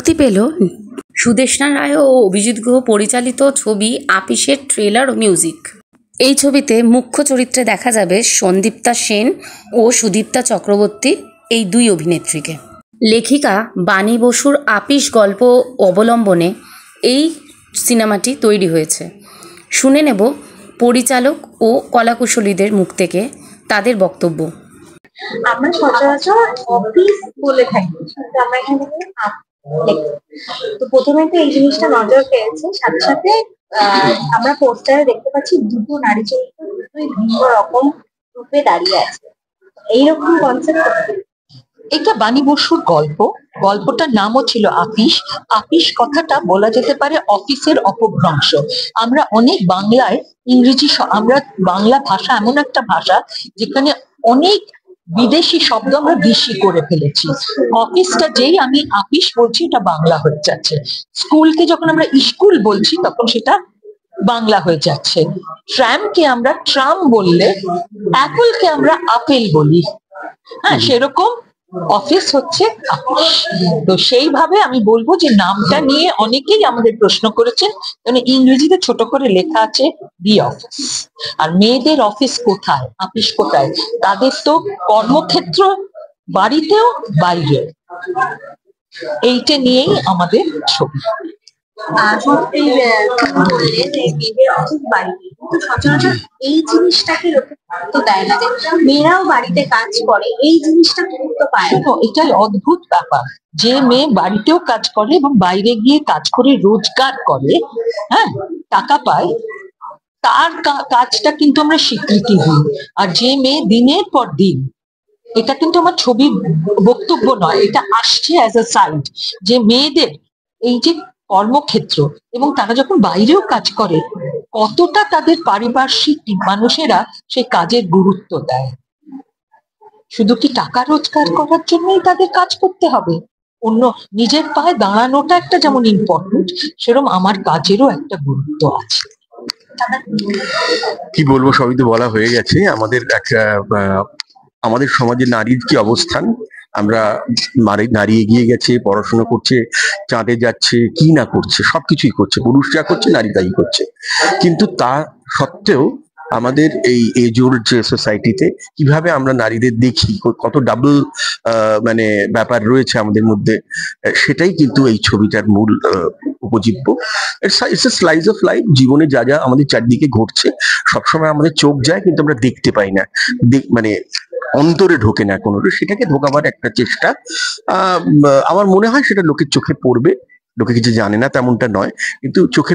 মুক্তি পেল সুদেষ্ণা রায় ও অভিজিৎ গুহ পরিচালিত ছবি আপিসের ট্রেলার ও মিউজিক। এই ছবিতে মুখ্য চরিত্রে দেখা যাবে সন্দীপ্তা সেন ও সুদীপ্তা চক্রবর্তী, এই দুই অভিনেত্রীকে। লেখিকা বাণী বসুর আপিস গল্প অবলম্বনে এই সিনেমাটি তৈরি হয়েছে। শুনে নেব পরিচালক ও কলাকুশলীদের মুখ থেকে তাদের বক্তব্য। আমরা সচরাচর অফিস বলে থাকি, কিন্তু আমরা এখানে তো প্রথমে তো এই জিনিসটা নজর পেয়েছে, সাথে সাথে আমরা পোস্টারে দেখতে পাচ্ছি দুটো নারী চরিত্র দুটোই ভিন্ন রকম রূপে দাঁড়িয়ে আছে। এইরকম কনসেপ্ট। এটা বাণী বসুর গল্প। গল্পটার নামও ছিল আপিস। আপিস কথাটা বলা যেতে পারে অফিসের অপভ্রংশ। আমরা অনেক বাংলায় ইংরেজি, আমরা বাংলা ভাষা এমন একটা ভাষা যেখানে অনেক বিদেশি শব্দ আমরা বেশি করে ফেলেছি। অফিসটা যেই আমি আপিস বলছি এটা বাংলা হয়ে যাচ্ছে। স্কুলকে যখন আমরা স্কুল বলছি তখন সেটা বাংলা হয়ে যাচ্ছে। ট্রামকে আমরা ট্রাম বললে, অ্যাপেলকে আমরা আপেল বলি। হ্যাঁ, সেরকম অফিস হচ্ছে আপিস। তো সেইভাবে আমি বলবো যে নামটা নিয়ে অনেকেই আমাদের প্রশ্ন করেছেন, কারণ ইংরেজিতে ছোট করে লেখা আছে দি অফিস। আর মেয়েদের অফিস কোথায়, আপিস কোথায়? তাদের তো কর্মক্ষেত্র বাড়িতেও বাইরেও। এইটা নিয়েই আমাদের ছবি। সচরাচর এই জিনিসটাকে গুরুত্ব দেয় না, যে মেয়েরাও বাড়িতে কাজ করে, এই জিনিসটা গুরুত্ব পায় না। এটাই অদ্ভুত ব্যাপার, যে মেয়ে বাড়িতেও কাজ করে এবং বাইরে গিয়ে কাজ করে রোজগার করে, হ্যাঁ, টাকা পায়, তার কাজটা কিন্তু আমরা স্বীকৃতি দিই। আর যে মেয়ে দিনের পর দিন, এটা কিন্তু আমার ছবির বক্তব্য নয়, এটা আসছে অ্যাজ আ সাইড, যে মেয়েদের এই যে কর্মক্ষেত্র এবং তারা যখন বাইরেও কাজ করে কতটা তাদের পারিপার্শ্বিক মানুষেরা সেই কাজের গুরুত্ব দেয়। শুধু কি টাকা রোজগার করার জন্যই তাদের কাজ করতে হবে? অন্য নিজের পায়ে দাঁড়ানোটা একটা যেমন ইম্পর্টেন্ট, সেরকম আমার কাজেরও একটা গুরুত্ব আছে। কি বলবো, সবই তো বলা হয়ে গেছে। আমাদের সমাজে নারীর কি অবস্থান, আমরা নারী এগিয়ে গেছে, পড়াশোনা করছে, চাঁদে যাচ্ছে, কি না করছে, সবকিছুই করছে, পুরুষ যা করছে নারী তাই করছে। কিন্তু তা সত্ত্বেও আমাদের এই এজোর যে সোসাইটিতে কিভাবে আমরা নারীদের দেখি, কত ডাবল মানে ব্যাপার রয়েছে আমাদের মধ্যে, সেটাই কিন্তু এই ছবিটার মূল উপজীব্য। It's a slice of life. জীবনে যা যা আমাদের চারদিকে ঘটছে সবসময় আমাদের চোখ যায়, কিন্তু আমরা দেখতে পাই না, মানে অন্তরে ঢোকে না কোনো, সেটাকে ঢোকাবার একটা চেষ্টা। আমার মনে হয় সেটা লোকের চোখে পড়বে। লোকে কিছু জানে না তেমনটা নয়, কিন্তু চোখে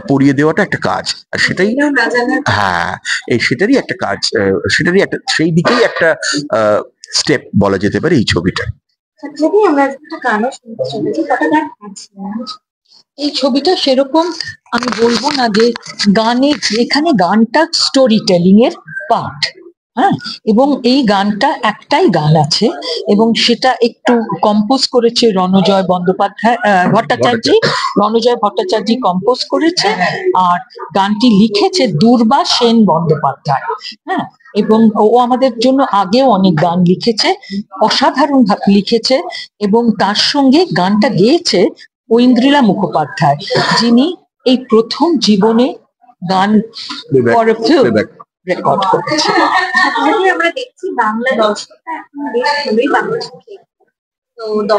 পড়িয়ে দেওয়াটা একটা কাজ, আর সেটাই, হ্যাঁ, সেটারই একটা কাজ, সেটারই একটা, সেই দিকেই একটা স্টেপ বলা যেতে পারে এই ছবিটা। এই ছবিটা সেরকম আমি বলবো না যে গানের, এখানে গানটা স্টোরি টেলিং এর পার্ট, হ্যাঁ, এবং এই গানটা একটাই গান আছে এবং সেটা একটু কম্পোজ করেছে রণজয় ভট্টাচার্য। রণজয় ভট্টাচার্য কম্পোজ করেছে, আর গানটি লিখেছে দুর্বা সেন বন্দ্যোপাধ্যায়। হ্যাঁ, এবং ও আমাদের জন্য আগেও অনেক গান লিখেছে, অসাধারণ ভাবে লিখেছে। এবং তার সঙ্গে গানটা গেয়েছে ঐন্দ্রিলা মুখোপাধ্যায়, যিনি এই প্রথম জীবনে গান রেকর্ড করেছে। আমরা দেখছি বাংলা দর্শকরা এখন বেশ ভালোই বাংলা শিখে, তো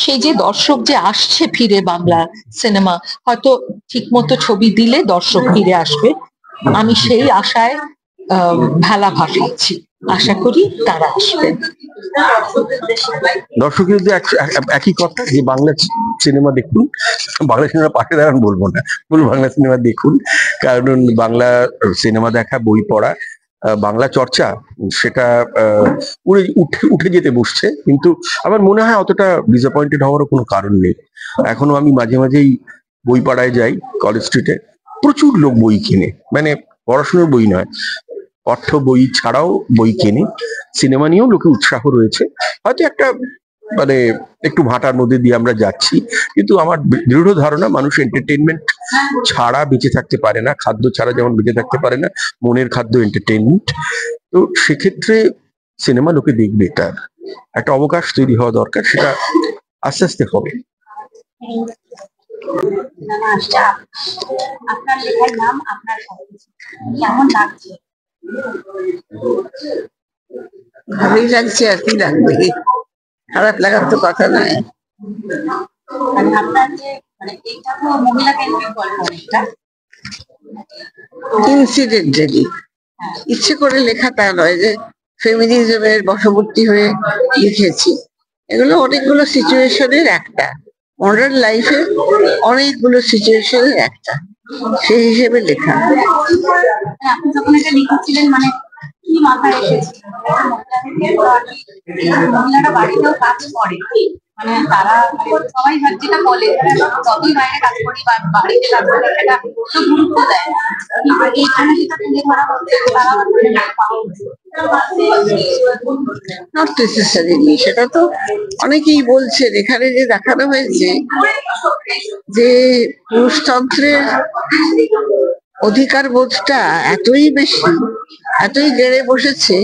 সেই যে দর্শক যে আসছে ফিরে বাংলা সিনেমা, হয়তো ঠিক মতো ছবি দিলে দর্শক ফিরে আসবে, আমি সেই আশায় ভেলা ভাসাচ্ছি। আশা করি তারা আসবে। দর্শকের একই কথা, যে বাংলা সিনেমা দেখুন, বাংলা সিনেমা পাশে দাঁড়ান বলবো না, বাংলা সিনেমা দেখুন। কারণ বাংলা সিনেমা দেখা, বই পড়া, বাংলা চর্চা, সেটা উঠে যেতে বসছে। কিন্তু আমার মনে হয় অতটা ডিসঅ্যাপয়েন্টেড হওয়ারও কোনো কারণ নেই। এখনো আমি মাঝে মাঝেই বই পাড়ায় যাই, কলেজ স্ট্রিটে, প্রচুর লোক বই কিনে, মানে পড়াশোনার বই নয়, পাঠ্য বই ছাড়াও বই কেনে। সিনেমা নিয়েও লোকে উৎসাহ রয়েছে। হয়তো একটা মানে একটু ভাটার মধ্যে দিয়ে আমরা যাচ্ছি, কিন্তু আমার দৃঢ় ধারণা মানুষ এন্টারটেনমেন্ট ছাড়া বেঁচে থাকতে পারে না, খাদ্য ছাড়া যেমন বেঁচে থাকতে পারে না, মনের খাদ্য এন্টারটেনমেন্ট। তো সেক্ষেত্রে সিনেমা লোকে দেখবে, তার একটা অবকাশ তৈরি হওয়া দরকার, সেটা আস্তে আস্তে হবে। আপনার লেখার নাম, আপনার কেমন লাগছে? ভালোই লাগছে, আর কি লাগবে, খারাপ লাগার তো কথা নয়। আপনার যে এটা তো মহিলা কেন্দ্রিক গল্প, অনেকটা ইনসিডেন্টালি, ইচ্ছে করে লেখা তা নয় যে ফেমিনিজমের বশবর্তী হয়ে লিখেছি। এগুলো অনেকগুলো সিচুয়েশনের একটা, মডার্ন লাইফের অনেকগুলো সিচুয়েশনের একটা, সেই হিসেবে লেখা। আপনি যখন এটা লিখেছিলেন কি মাথায় এসেছিল? মহিলারা বাড়িতেও কাজ করে, তারা সবাই যেটা বলে যতই বাইরে কাজ করি বা বাড়িতে কাজ করি সেটা তো গুরুত্ব দেয় না, এইখানে যেটা তুলে ধরা হচ্ছে তারা নট নেসেসারিলি, সেটা তো অনেকেই বলছেন। এখানে যে দেখানো হয়েছে যে পুরুষতন্ত্রের অধিকার বোধটা এতই বেশি, এতই গেড়ে বসেছে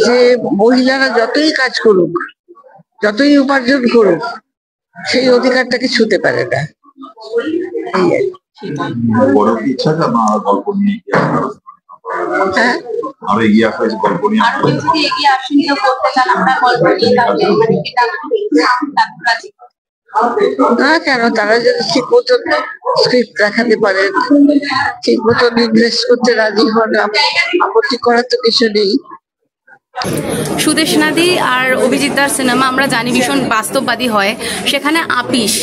যে মহিলারা যতই কাজ করুক, যতই উপার্জন করুক, সেই অধিকারটাকে ছুঁতে পারে না। হ্যাঁ, না কেন, তারা যদি ঠিক মতন স্ক্রিপ্ট দেখাতে পারেন, ঠিক মতন ইনভেস্ট করতে রাজি হন, আপত্তি করার তো কিছু নেই। সুদেশনাদি আর অভিজিৎদার সিনেমা আমরা জানি ভীষণ বাস্তববাদী হয়, সেখানে আপিস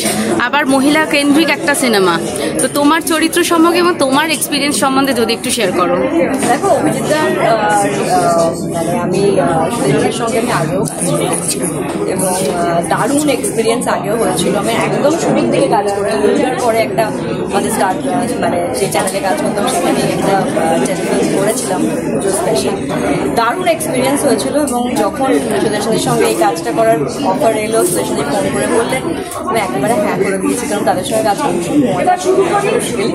আবার মহিলা কেন্দ্রিক একটা সিনেমা। তো তোমার চরিত্র সম্পর্কে এবং তোমার এক্সপিরিয়েন্স সম্বন্ধে যদি একটু শেয়ার করো। দেখো, অভিজিৎদার আমি সুদেশের সঙ্গে আমি আগেও করেছি এবং দারুণ এক্সপিরিয়েন্স আগেও হয়েছিল। আমি একদম শুরুর দিকে কাজ করি, ওইটার পরে একটা আমাদের স্টার্ট যে চ্যানেলে কাজ করতাম সেখানে একটা টেলিফিল্ম করেছিলাম, স্পেশাল দারুণ এক্সপিরিয়েন্স হয়েছিল। এবং যখন সুদেশনের সঙ্গে এই কাজটা করার অফার এলো, সুদেশনে ফোন করে বললেন, আমি একেবারে হ্যাঁ করে দিয়েছি, কারণ তাদের সঙ্গে কাজ করতে মজা মুশকিল।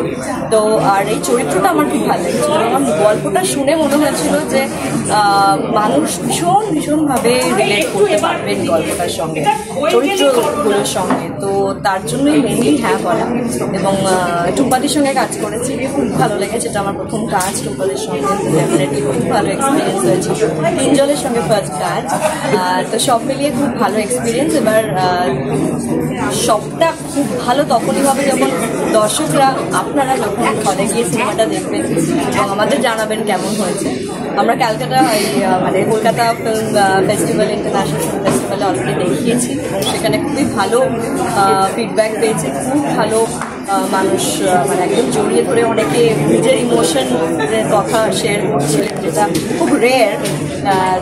তো আর এই চরিত্রটা আমার খুব ভালো লেগেছিল। আমার গল্পটা শুনে মনে হয়েছিল যে মানুষ ভীষণভাবে রিলেট করতে পারবেন গল্পটার সঙ্গে, চরিত্রগুলোর সঙ্গে। তো তার জন্যই মেনলি হ্যাঁ বলা। এবং টুম্পাদির সঙ্গে কাজ করেছি, খুব ভালো লেগেছে, এটা আমার প্রথম কাজ টুম্পাদির সঙ্গে, ডেফিনেটলি খুব ভালো এক্সপিরিয়েন্স হয়েছে। তিনজনের সঙ্গে ফার্স্ট কাজ, তো সব মিলিয়ে খুব ভালো এক্সপিরিয়েন্স। এবার সবটা খুব ভালো তখনই হবে যখন দর্শকরা, আপনারা যখন হলে গিয়ে সিনেমাটা দেখবেন এবং আমাদের জানাবেন কেমন হয়েছে। আমরা Calcutta Kolkata film festival, international film ফেস্টিভ্যালে অলরেডি দেখিয়েছি এবং সেখানে খুবই ভালো ফিডব্যাক পেয়েছে। খুব ভালো মানুষ একদম জড়িয়ে ধরে অনেকে নিজের ইমোশনের কথা শেয়ার করছিলেন, যেটা খুব রেয়ার।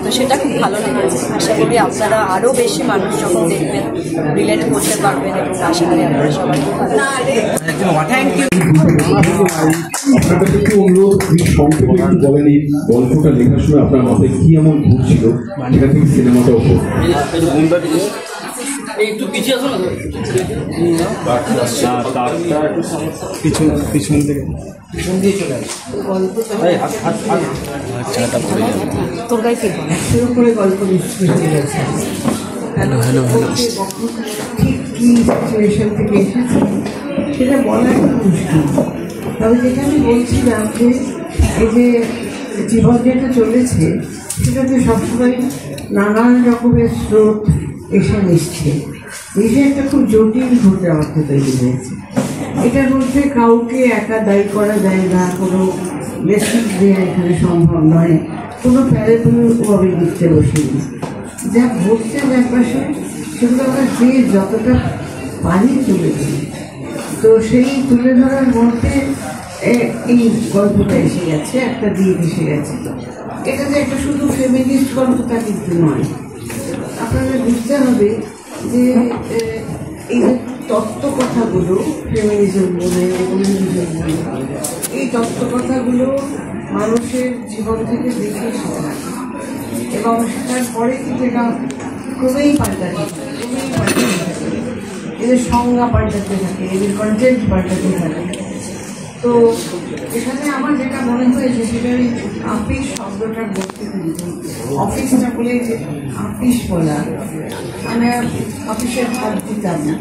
তো সেটা খুব ভালো লেগেছে। আশা করি আপনারা আরও বেশি মানুষ যখন দেখবেন রিলেট করতে পারবেন এবং আশা করি আপনারা সবাই খুব ভালো। গল্পটা লেখার সময় আপনার মাথায় কি এমন ঘুরছিল যেটা থেকে সিনেমাটা একটু পিছিয়ে আসো না, পিছন দিয়ে চলে আসো। তোর গায়ে ফিরবো না, শুরু করে গল্প নিশ্চয়ই হয়ে গেছে। ঠিক কি সিচুয়েশন থেকে এসেছে সেটা বলা একটু মুশকিল। তবে যেটা আমি বলছিলাম যে এই যে জীবন যেটা চলেছে সেটাতে সবসময় নানান রকমের স্রোত এসে মিশছে। এসে একটা খুব জটিল ঘটে অর্থে তৈরি হয়েছে। এটার মধ্যে কাউকে একা দায়ী করা যায় না, কোনো মেসেজ দেওয়া এখানে সম্ভব নয়, কোনো প্যারেবলও আমি লিখতে বসিনি। যা ঘটছে চারপাশে সেগুলো আমরা যে যতটা পারি তুলে ধরি। তো সেই তুলে ধরার মধ্যে এই গল্পটা এসে গেছে, একটা দিন এসে গেছে। এটা যে একটা শুধু ফেমিনিস্ট গল্পটা কিন্তু নয়। আপনাদের বুঝতে হবে যে এই যে তত্ত্ব কথাগুলো, ফেমিনিজম বলে, কমিউনিজম বলে, এই তত্ত্ব কথাগুলো মানুষের জীবন থেকে দেখে শেখা এবং শেখার পরে কিন্তু এটা ক্রমেই পাল্টাতে থাকে, এদের সংজ্ঞা পাল্টাতে থাকে, এদের কন্টেন্ট পাল্টাতে থাকে। তো এখানে আমার যেটা মনে হয়েছে সেটা ওই আপিস শব্দটার মধ্যে অফিসটা বলে যে আপিস বলা, মানে অফিসের ভাগ দিতাম না,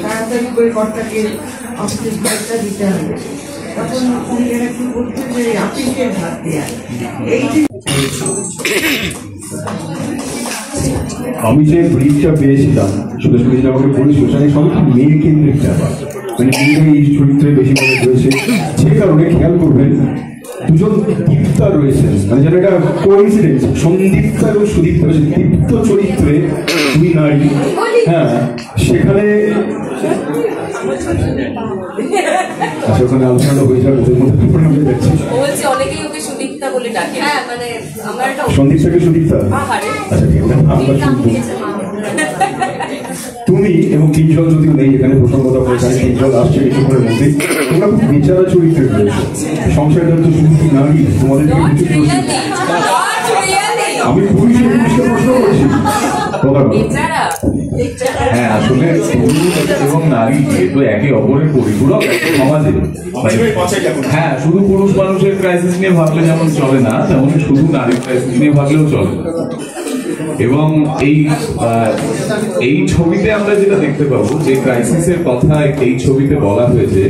তাড়াতাড়ি করে কর্তাকে অফিসের ভাগটা দিতে হবে, তখন মহিলারা কি বলতো যে আপিসের ভাগ দেওয়া। এই যে আমি যে ব্রিফটা পেয়েছিলাম সুদেশ যেটা আমাকে বলেছিল সেখানে সব মেয়ে কেন্দ্রিক ব্যাপার, মানে মেয়েরা এই চরিত্রে বেশি মনে রয়েছে, যে কারণে খেয়াল করবেন দুজন দীপ্তা রয়েছেন, মানে যেন এটা কোইন্সিডেন্স, সন্দীপ্তা এবং সুদীপ্তা রয়েছে দীপ্ত চরিত্রে দুই নারী। হ্যাঁ, সেখানে আচ্ছা ওখানে আলোচনা হয়ে যাবে, ওদের মধ্যে পরিণত যাচ্ছে। অনেকেই ওকে সুদীপ্তা বলে ডাকে। হ্যাঁ, মানে আমার একটা সন্দীপ্তাকে সুদীপ্তা। আচ্ছা ঠিক আছে, আমরা শুনবো। তুমি এবং তিনজন যদিও নেই এখানে, প্রসঙ্গত এখানে তিনজন আসছে কিছুক্ষণের মধ্যে, তোমরা খুব বিচারা চরিত্রে রয়েছে, সংসারের তো শুধু নারী, তোমাদের আমি পুরুষকে প্রশ্ন করছি। হ্যাঁ, আসলে পুরুষ এবং নারী তো একে অপরের পরিপূরক সমাজে। হ্যাঁ, শুধু পুরুষ মানুষের ক্রাইসিস নিয়ে ভাবলে যেমন চলে না, তেমন শুধু নারীর ক্রাইসিস নিয়ে ভাবলেও চলে না। এবং এই ছবিতে আমরা যেটা দেখতে পাবো, যে ক্রাইসিসের কথা এই ছবিতে বলা হয়েছে,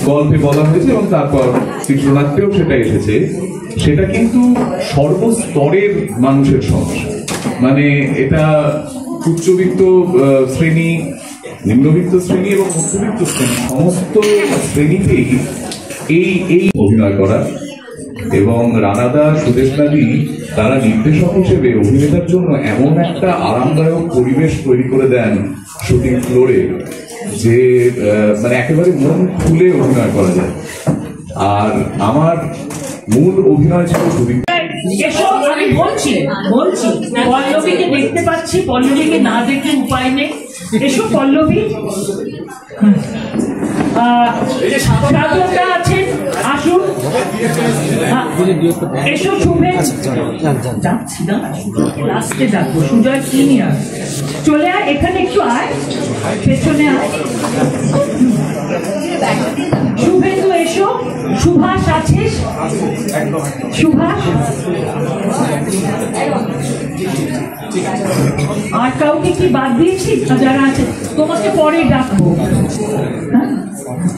গল্পে বলা হয়েছে এবং তারপর চিত্রনাট্যেও সেটা এসেছে, সেটা কিন্তু সর্বস্তরের মানুষের সমস্যা। মানে এটা উচ্চবিত্ত শ্রেণী, নিম্নবিত্ত শ্রেণী এবং মধ্যবিত্ত শ্রেণী, সমস্ত শ্রেণীতেই এই অভিনয় করা। এবং রানাদা, সুদেশনাদি তারা নির্দেশক হিসেবে অভিনেতার জন্য এমন একটা আরামদায়ক পরিবেশ তৈরি করে দেন শুটিং ফ্লোরে, যে মানে একেবারে মন খুলে অভিনয় করা যায়। আর আমার মূল অভিনয় ছিল সুদীপ্তা। আমি বলছি পল্লবীকে দেখতে পাচ্ছি, পল্লবীকে না দেখে উপায় নেই। এসো পল্লবী, সাধকরা আছেন, আসুন। এসো শুভেন, যাচ্ছি না, লাস্টে যাবো। সুজয় সিনিয়র, চলে আয় এখানে, একটু আয় পেছনে আয়। শুভেন্দু এসো, সুভাষ আছিস? সুভাষ, আর কাউকে কি বাদ দিয়েছি? যারা আছে তোমাকে পরে ডাকবো,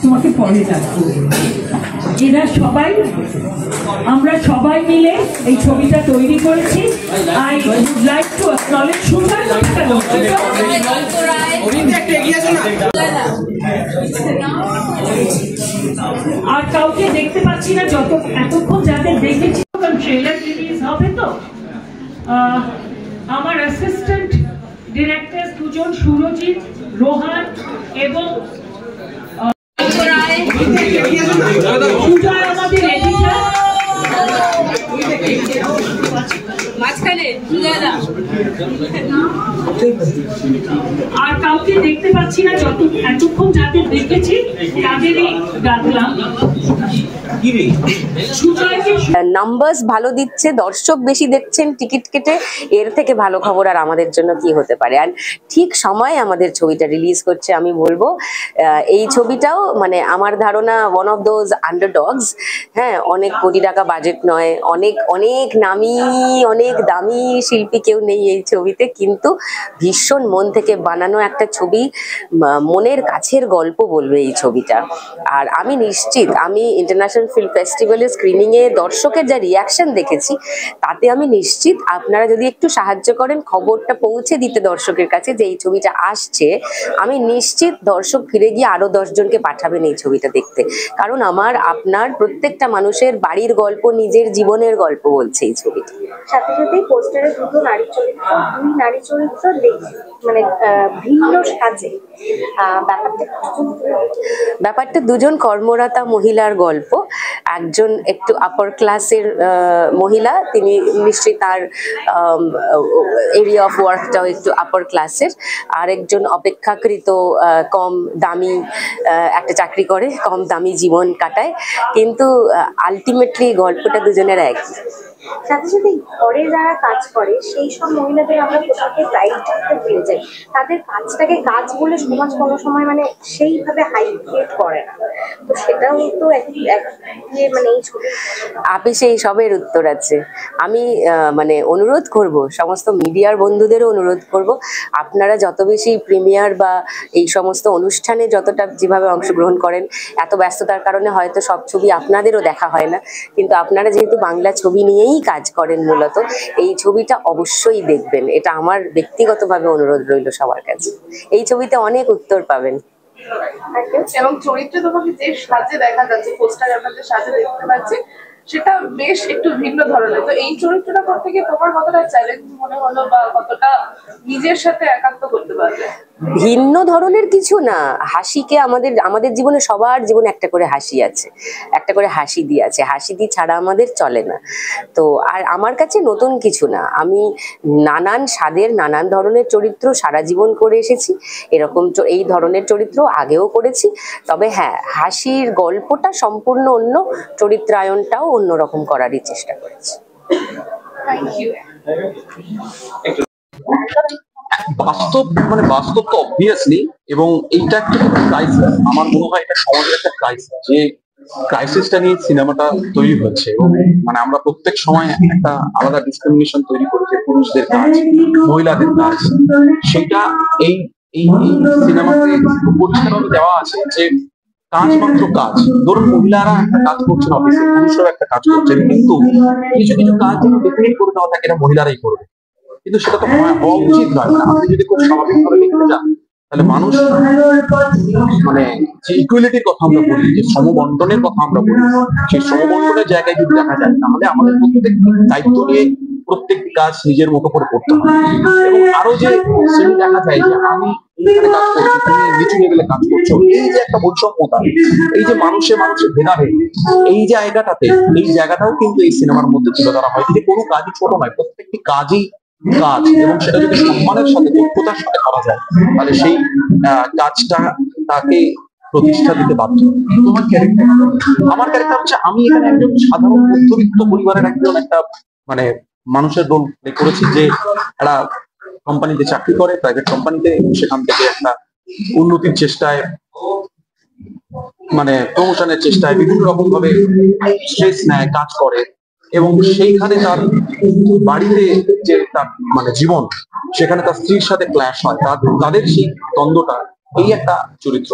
তোমাকে পরে ডাকবো। এরা সবাই, আমরা সবাই মিলে এই ছবিটা তৈরি করেছি। I would like to acknowledge সুন্দর আর কাউকে দেখতে পাচ্ছি না, যত এতক্ষণ যাদের দেখেছি ট্রেলার রিলিজ হবে। তো আমার অ্যাসিস্ট্যান্ট ডিরেক্টর দুজন, সুরজিৎ, রোহান এবং সুজয় আমাদের এডিটর। আর কাউকে দেখতে পাচ্ছি না, যত এতক্ষণ যাদের দেখেছি তাদেরই ডাকলাম। নাম্বারস ভালো দিচ্ছে, দর্শক বেশি দেখছেন টিকিট কেটে, এর থেকে ভালো খবর আর আমাদের জন্য কি হতে পারে। আর ঠিক সময়ে আমাদের ছবিটা রিলিজ করছে। আমি বলবো এই ছবিটাও মানে আমার ধারণা ওয়ান অফ দোজ আন্ডারডগস। হ্যাঁ, অনেক কোটি টাকা বাজেট নয়, অনেক অনেক নামি অনেক দামি শিল্পী কেউ নেই এই ছবিতে, কিন্তু ভীষণ মন থেকে বানানো একটা ছবি, মনের কাছের গল্প বলবে এই ছবিটা। আর আমি নিশ্চিত, আমি ইন্টারন্যাশনাল ফিল্ম ফেস্টিভ্যালের স্ক্রিনিংয়ে দর্শকের যা রিয়াকশন দেখেছি, তাতে আমি নিশ্চিত আপনারা যদি একটু সাহায্য করেন খবরটা পৌঁছে দিতে দর্শকের কাছে যে এই ছবিটা আসছে, আমি নিশ্চিত দর্শক ফিরে গিয়ে আরো 10 জনকে পাঠাবেন এই ছবিটা দেখতে। কারণ আমার আপনার প্রত্যেকটা মানুষের বাড়ির গল্প, নিজের জীবনের গল্প বলছে এই ছবিটা। সাথে সাথে পোস্টারে দুটো নারী চরিত্র, দুই নারী চরিত্র মানে ভিন্ন সাজে। ব্যাপারটা দুজন কর্মরতা মহিলার গল্প। একজন একটু আপার ক্লাসের মহিলা, তিনি নিশ্চয়ই তার এরিয়া অফ ওয়ার্কটাও একটু আপার ক্লাসের। আর একজন অপেক্ষাকৃত কম দামি একটা চাকরি করে, কম দামি জীবন কাটায়, কিন্তু আলটিমেটলি গল্পটা দুজনের একই। সাথে সাথে ঘরে যারা কাজ করে সেই সব মহিলাদের আমরা কোথাকে প্রাইড দিতে ভুলে যাই। তাদের কাজটাকে কাজ বলে সমাজ কোনো সময় মানে সেইভাবে হাইলাইট করে না। তো সেটাও তো মানে এই ছবি আপিসে এই সবের উত্তর আছে। আমি মানে অনুরোধ করব, সমস্ত মিডিয়ার বন্ধুদেরও অনুরোধ করব, আপনারা যত বেশি প্রিমিয়ার বা এই সমস্ত অনুষ্ঠানে যতটা যেভাবে অংশগ্রহণ করেন, এত ব্যস্ততার কারণে হয়তো সব ছবি আপনাদেরও দেখা হয় না, কিন্তু আপনারা যেহেতু বাংলা ছবি নিয়েই কাজ করেন মূলত, এই ছবিটা অবশ্যই দেখবেন। এটা আমার ব্যক্তিগতভাবে অনুরোধ রইল সবার কাছে। এই ছবিতে অনেক উত্তর পাবেন। এবং চরিত্রে তোমাকে যে সাজে দেখা যাচ্ছে, পোস্টারে আমরা যে সাজে দেখতে পাচ্ছি, সেটা বেশ একটু ভিন্ন ধরনের। তো এই চরিত্রটা করতে গিয়ে তোমার কতটা চ্যালেঞ্জ মনে হলো বা কতটা নিজের সাথে একাত্ম করতে পারলে? ভিন্ন ধরনের কিছু না, হাসিকে আমাদের জীবনে, সবার জীবনে একটা করে হাসি আছে, একটা করে হাসি দিয়ে আছে, হাসি দিয়ে ছাড়া আমাদের চলে না। তো আর আমার কাছে নতুন কিছু না, আমি নানান স্বাদের নানান ধরনের চরিত্র সারা জীবন করে এসেছি, এরকম এই ধরনের চরিত্র আগেও করেছি। তবে হ্যাঁ, হাসির গল্পটা সম্পূর্ণ অন্য, চরিত্রায়নটাও অন্যরকম করারই চেষ্টা করেছি। বাস্তব তো অবভিয়াসলি, এবং এইটা একটা ক্রাইসিস। আমার মনে হয় এটা সমাজের একটা ক্রাইসিস, যে ক্রাইসিসটা নিয়ে সিনেমাটা তৈরি হচ্ছে। এবং মানে আমরা প্রত্যেক সময় একটা আলাদা ডিসক্রিমিনেশন তৈরি করি, যে পুরুষদের কাজ, মহিলাদের কাজ, সেটা এই এই সিনেমাতে পরিষ্কারভাবে দেওয়া আছে যে কাজ মাত্র কাজ। ধরুন মহিলারা একটা কাজ করছেন অফিসে, পুরুষরা একটা কাজ করছেন, কিন্তু কিছু কিছু কাজ যেন ডেফিনেট করে দেওয়া থাকে এটা মহিলারাই করবে, কিন্তু সেটা তো হওয়া উচিত নয়। মানে আপনি যদি খুব স্বাভাবিকভাবে লিখতে যান, তাহলে মানুষ মানে যে ইকুয়ালিটির কথা আমরা বলি, যে সমবন্টনের কথা আমরা বলি, সেই সমবন্টনের জায়গায় যদি দেখা যায়, তাহলে আমাদের প্রত্যেক দায়িত্ব নিয়ে প্রত্যেকটি কাজ নিজের মতো করে করতে হবে। এবং আরো যে সেটা দেখা যায় যে আমি এইখানে কাজ করছি, তুমি নিচু লেভেলে কাজ করছো, এই যে একটা বৈষম্যতা, এই যে মানুষে ভেদাভেদ, এই জায়গাটাও কিন্তু এই সিনেমার মধ্যে তুলে ধরা হয়। যে কোনো কাজই ছোট নয়, প্রত্যেকটি কাজই কাজ, এবং সেটা যদি সম্মানের সাথে, দক্ষতার সাথে করা যায়, তাহলে সেই কাজটা তাকে প্রতিষ্ঠা দিতে বাধ্য। আমার ক্যারেক্টার হচ্ছে, আমি এখানে একজন সাধারণ মধ্যবিত্ত পরিবারের একটা মানে মানুষের রোল প্লে করেছি, যে একটা কোম্পানিতে চাকরি করে, প্রাইভেট কোম্পানিতে, সেখান থেকে একটা উন্নতির চেষ্টায়, মানে প্রমোশনের চেষ্টায় বিভিন্ন রকম ভাবে স্ট্রেস নেয়, কাজ করে, এবং সেইখানে তার বাড়িতে যে তার মানে জীবন, সেখানে তার স্ত্রীর সাথে ক্ল্যাশ হয়, তাদের সেই দ্বন্দ্বটা, এই একটা চরিত্র।